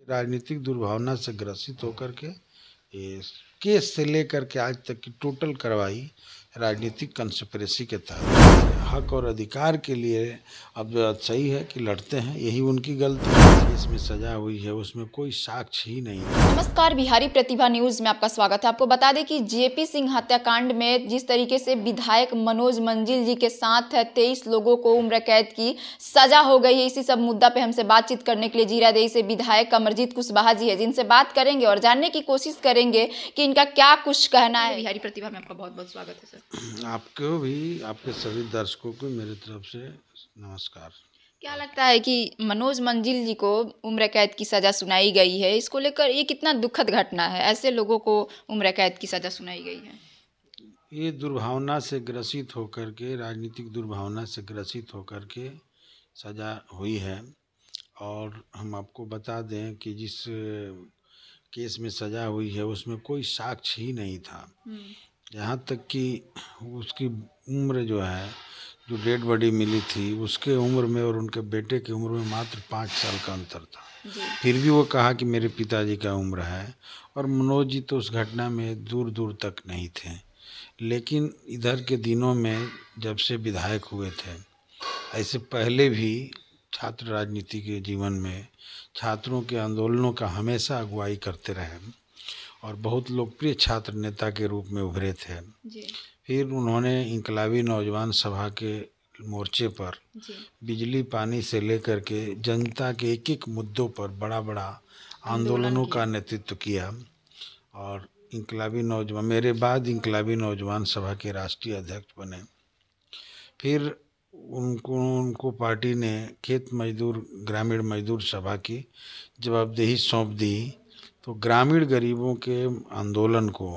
राजनीतिक दुर्भावना से ग्रसित होकर के ये केस से लेकर के आज तक की टोटल कार्रवाई राजनीतिक कंस्पिरेसी के तहत हक और अधिकार के लिए अब सही है कि लड़ते हैं, यही उनकी गलती है। इसमें सजा हुई है, उसमें कोई साक्ष्य ही नहीं है। नमस्कार, बिहारी प्रतिभा न्यूज में आपका स्वागत है। आपको बता दें कि जेपी सिंह हत्याकांड में जिस तरीके से विधायक मनोज मंजिल जी के साथ 23 लोगों को उम्र कैद की सजा हो गई है, इसी सब मुद्दा पे हमसे बातचीत करने के लिए जीरादेई से विधायक अमरजीत कुशवाहा जी है, जिनसे बात करेंगे और जानने की कोशिश करेंगे कि इनका क्या कुछ कहना है। बिहारी प्रतिभा में आपका बहुत बहुत स्वागत है सर। आपको भी, आपके सभी दर्शकों को मेरी तरफ से नमस्कार। क्या लगता है कि मनोज मंजिल जी को उम्र कैद की सजा सुनाई गई है, इसको लेकर ये कितना दुखद घटना है? ऐसे लोगों को उम्र कैद की सजा सुनाई गई है। ये दुर्भावना से ग्रसित होकर के, राजनीतिक दुर्भावना से ग्रसित होकर के सजा हुई है। और हम आपको बता दें कि जिस केस में सजा हुई है उसमें कोई साक्ष्य ही नहीं था। यहाँ तक कि उसकी उम्र जो है, जो डेड बॉडी मिली थी, उसके उम्र में और उनके बेटे की उम्र में मात्र 5 साल का अंतर था। फिर भी वो कहा कि मेरे पिताजी का उम्र है। और मनोज जी तो उस घटना में दूर दूर तक नहीं थे। लेकिन इधर के दिनों में जब से विधायक हुए थे, ऐसे पहले भी छात्र राजनीति के जीवन में छात्रों के आंदोलनों का हमेशा अगुवाई करते रहे और बहुत लोकप्रिय छात्र नेता के रूप में उभरे थे। फिर उन्होंने इनकलाबी नौजवान सभा के मोर्चे पर बिजली पानी से लेकर के जनता के एक एक मुद्दों पर बड़ा बड़ा आंदोलनों का नेतृत्व किया। और इनकलाबी नौजवान, मेरे बाद इनकलाबी नौजवान सभा के राष्ट्रीय अध्यक्ष बने। फिर उनको पार्टी ने खेत मजदूर ग्रामीण मजदूर सभा की जवाबदेही सौंप दी। तो ग्रामीण गरीबों के आंदोलन को,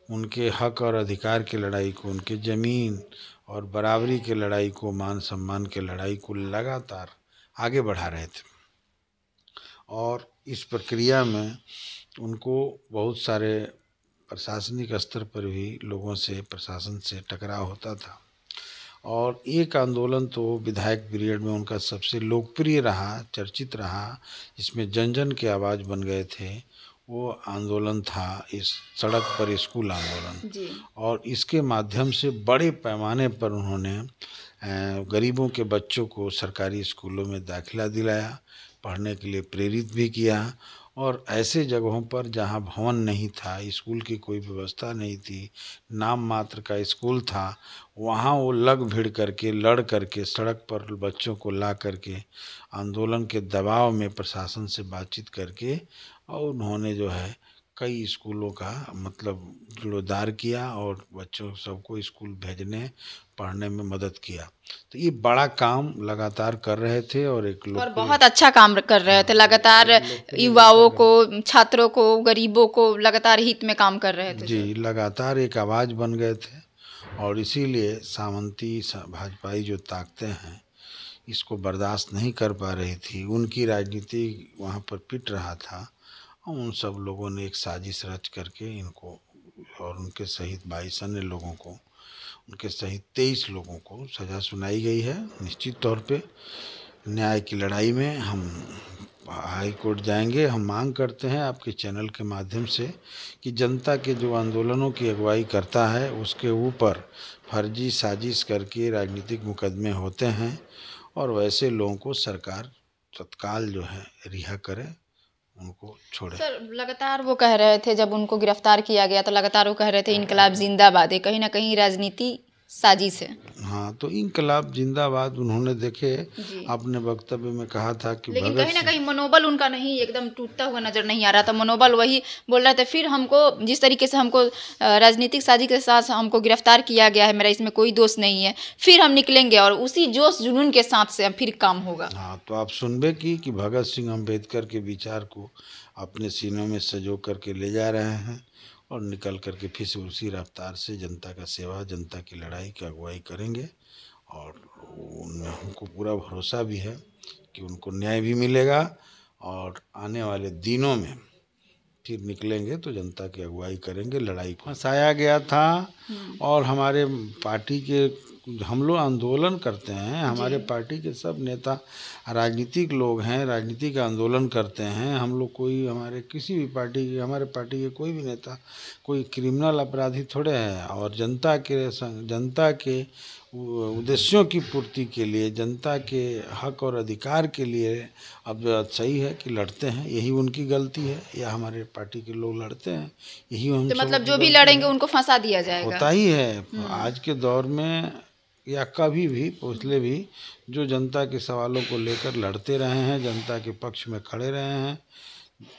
उनके हक और अधिकार की लड़ाई को, उनके ज़मीन और बराबरी के लड़ाई को, मान सम्मान के लड़ाई को लगातार आगे बढ़ा रहे थे। और इस प्रक्रिया में उनको बहुत सारे प्रशासनिक स्तर पर भी लोगों से, प्रशासन से टकराव होता था। और एक आंदोलन तो विधायक पीरियड में उनका सबसे लोकप्रिय रहा, चर्चित रहा, जिसमें जन जन की आवाज़ बन गए थे। वो आंदोलन था इस सड़क पर स्कूल आंदोलन। और इसके माध्यम से बड़े पैमाने पर उन्होंने गरीबों के बच्चों को सरकारी स्कूलों में दाखिला दिलाया, पढ़ने के लिए प्रेरित भी किया। और ऐसे जगहों पर जहां भवन नहीं था, स्कूल की कोई व्यवस्था नहीं थी, नाम मात्र का स्कूल था, वहां वो लग भिड़ करके, लड़ करके, सड़क पर बच्चों को ला करके आंदोलन के दबाव में प्रशासन से बातचीत करके और उन्होंने जो है कई स्कूलों का मतलब जीर्णोद्धार किया और बच्चों सबको स्कूल भेजने, पढ़ने में मदद किया। तो ये बड़ा काम लगातार कर रहे थे और और बहुत अच्छा काम कर रहे थे। लगातार युवाओं को, छात्रों को, गरीबों को लगातार हित में काम कर रहे थे। जी, लगातार एक आवाज़ बन गए थे। और इसीलिए सामंती भाजपाई जो ताकतें हैं, इसको बर्दाश्त नहीं कर पा रही थी। उनकी राजनीति वहाँ पर पिट रहा था। उन सब लोगों ने एक साजिश रच करके इनको और उनके सहित 22 अन्य लोगों को, उनके सहित 23 लोगों को सज़ा सुनाई गई है। निश्चित तौर पे न्याय की लड़ाई में हम हाई कोर्ट जाएंगे। हम मांग करते हैं आपके चैनल के माध्यम से कि जनता के जो आंदोलनों की अगुवाई करता है उसके ऊपर फर्जी साजिश करके राजनीतिक मुकदमे होते हैं और वैसे लोगों को सरकार तत्काल जो है रिहा करे, उनको छोड़े। सर, लगातार वो कह रहे थे, जब उनको गिरफ्तार किया गया तो लगातार वो कह रहे थे इनकलाब जिंदाबाद है, कहीं ना कहीं राजनीति साजिश है। हाँ, तो इनकलाब जिंदाबाद उन्होंने देखे अपने वक्तव्य में कहा था कि लेकिन कहीं ना कहीं मनोबल उनका नहीं, एकदम टूटता हुआ नजर नहीं आ रहा था। मनोबल वही बोल रहे थे। फिर हमको जिस तरीके से हमको राजनीतिक साजिश के साथ हमको गिरफ्तार किया गया है, मेरा इसमें कोई दोष नहीं है, फिर हम निकलेंगे और उसी जोश जुनून के साथ से फिर काम होगा। हाँ, तो आप सुनबे कि भगत सिंह अम्बेडकर के विचार को अपने सीनों में सजो करके ले जा रहे हैं और निकल करके फिर से उसी रफ्तार से जनता का सेवा, जनता की लड़ाई की अगुवाई करेंगे। और उनमें हमको पूरा भरोसा भी है कि उनको न्याय भी मिलेगा और आने वाले दिनों में तीर निकलेंगे तो जनता की अगुवाई करेंगे, लड़ाई को फंसाया गया था। और हमारे पार्टी के हम लोग आंदोलन करते हैं, हमारे पार्टी के सब नेता राजनीतिक लोग हैं, राजनीति का आंदोलन करते हैं। हम लोग कोई हमारे किसी भी पार्टी के, हमारे पार्टी के कोई भी नेता कोई क्रिमिनल अपराधी थोड़े हैं। और जनता के उद्देश्यों की पूर्ति के लिए, जनता के हक और अधिकार के लिए अब सही है कि लड़ते हैं। यही उनकी गलती है या हमारे पार्टी के लोग लड़ते हैं, यही हम तो मतलब जो भी लड़ेंगे उनको फंसा दिया जाएगा। होता ही है आज के दौर में या कभी भी पिछले भी, जो जनता के सवालों को लेकर लड़ते रहे हैं, जनता के पक्ष में खड़े रहे हैं,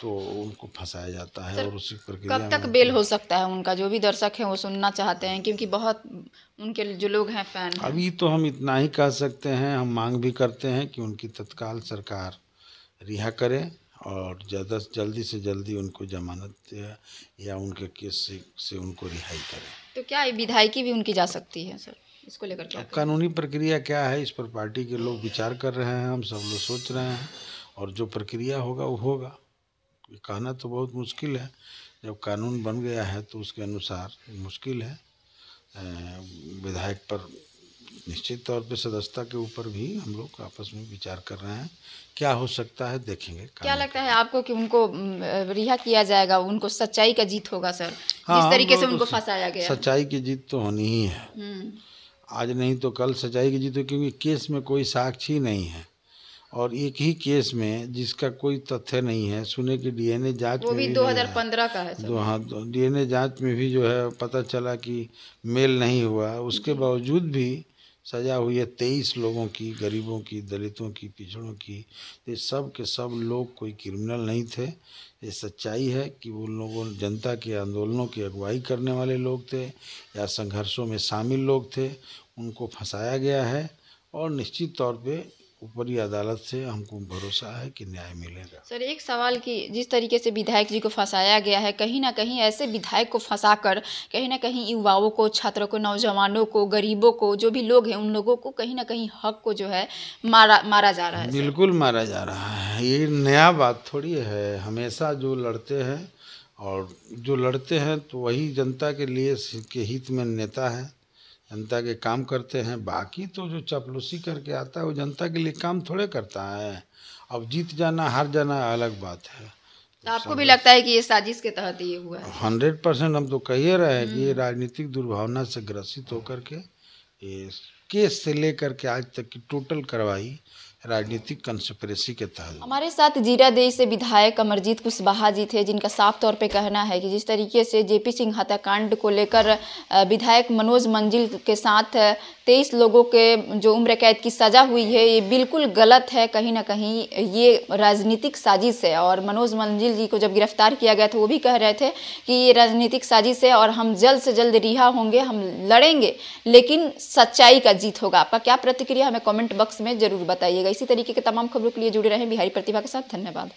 तो उनको फंसाया जाता है। और उसी प्रक्रिया कब तक बेल हो सकता है उनका? जो भी दर्शक हैं वो सुनना चाहते हैं, क्योंकि बहुत उनके जो लोग हैं फैन हैं। अभी तो हम इतना ही कह सकते हैं, हम मांग भी करते हैं कि उनकी तत्काल सरकार रिहा करे और जल्दी से जल्दी उनको जमानत या उनके केस से उनको रिहाई करे। तो क्या विधायकी भी उनकी जा सकती है सर? इसको लेकर क्या कानूनी प्रक्रिया क्या है, इस पर पार्टी के लोग विचार कर रहे हैं, हम सब लोग सोच रहे हैं, और जो प्रक्रिया होगा वो होगा। कहना तो बहुत मुश्किल है, जब कानून बन गया है तो उसके अनुसार मुश्किल है। विधायक पर निश्चित तौर पे सदस्यता के ऊपर भी हम लोग आपस में विचार कर रहे हैं, क्या हो सकता है देखेंगे। क्या लगता है आपको कि उनको रिहा किया जाएगा, उनको सच्चाई का जीत होगा सर? हाँ, जिस तरीके से उनको फंसाया गया, सच्चाई की जीत तो होनी ही है। आज नहीं तो कल सच्चाई की जीत हो, क्योंकि केस में कोई साक्षी नहीं है और एक ही केस में जिसका कोई तथ्य नहीं है। सुने कि डीएनए जांच वो में भी 2015 का है सर। हाँ, डीएनए जांच में भी जो है पता चला कि मेल नहीं हुआ। उसके बावजूद भी सजा हुई है 23 लोगों की, गरीबों की, दलितों की, पिछड़ों की। ये सब के सब लोग कोई क्रिमिनल नहीं थे। ये सच्चाई है कि उन लोगों, जनता के आंदोलनों की अगुवाई करने वाले लोग थे या संघर्षों में शामिल लोग थे, उनको फंसाया गया है। और निश्चित तौर पे ऊपरी अदालत से हमको भरोसा है कि न्याय मिलेगा। सर एक सवाल कि जिस तरीके से विधायक जी को फंसाया गया है, कहीं ना कहीं ऐसे विधायक को फंसाकर कहीं ना कहीं युवाओं को, छात्रों को, नौजवानों को, गरीबों को, जो भी लोग हैं उन लोगों को कहीं ना कहीं हक को जो है मारा जा रहा है। बिल्कुल मारा जा रहा है, ये नया बात थोड़ी है। हमेशा जो लड़ते हैं और जो लड़ते हैं तो वही जनता के लिए के हित में नेता है, जनता के काम करते हैं। बाकी तो जो चापलूसी करके आता है वो जनता के लिए काम थोड़े करता है। अब जीत जाना हार जाना अलग बात है। तो आपको भी लगता है कि ये साजिश के तहत ये हुआ है? 100% हम तो कह ही रहे हैं कि ये राजनीतिक दुर्भावना से ग्रसित होकर के ये केस से लेकर के आज तक की टोटल कार्रवाई राजनीतिक कंस्पिरेसी के तहत। हमारे साथ जीरादेई से विधायक अमरजीत कुशवाहा जी थे, जिनका साफ तौर पे कहना है कि जिस तरीके से जेपी सिंह हत्याकांड को लेकर विधायक मनोज मंजिल के साथ 23 लोगों के जो उम्र कैद की सज़ा हुई है, ये बिल्कुल गलत है। कहीं ना कहीं ये राजनीतिक साजिश है। और मनोज मंजिल जी को जब गिरफ्तार किया गया था वो भी कह रहे थे कि ये राजनीतिक साजिश है और हम जल्द से जल्द रिहा होंगे, हम लड़ेंगे, लेकिन सच्चाई का जीत होगा। आपका क्या प्रतिक्रिया हमें कमेंट बॉक्स में जरूर बताइएगा। इसी तरीके के तमाम खबरों के लिए जुड़े रहें बिहारी प्रतिभा के साथ। धन्यवाद।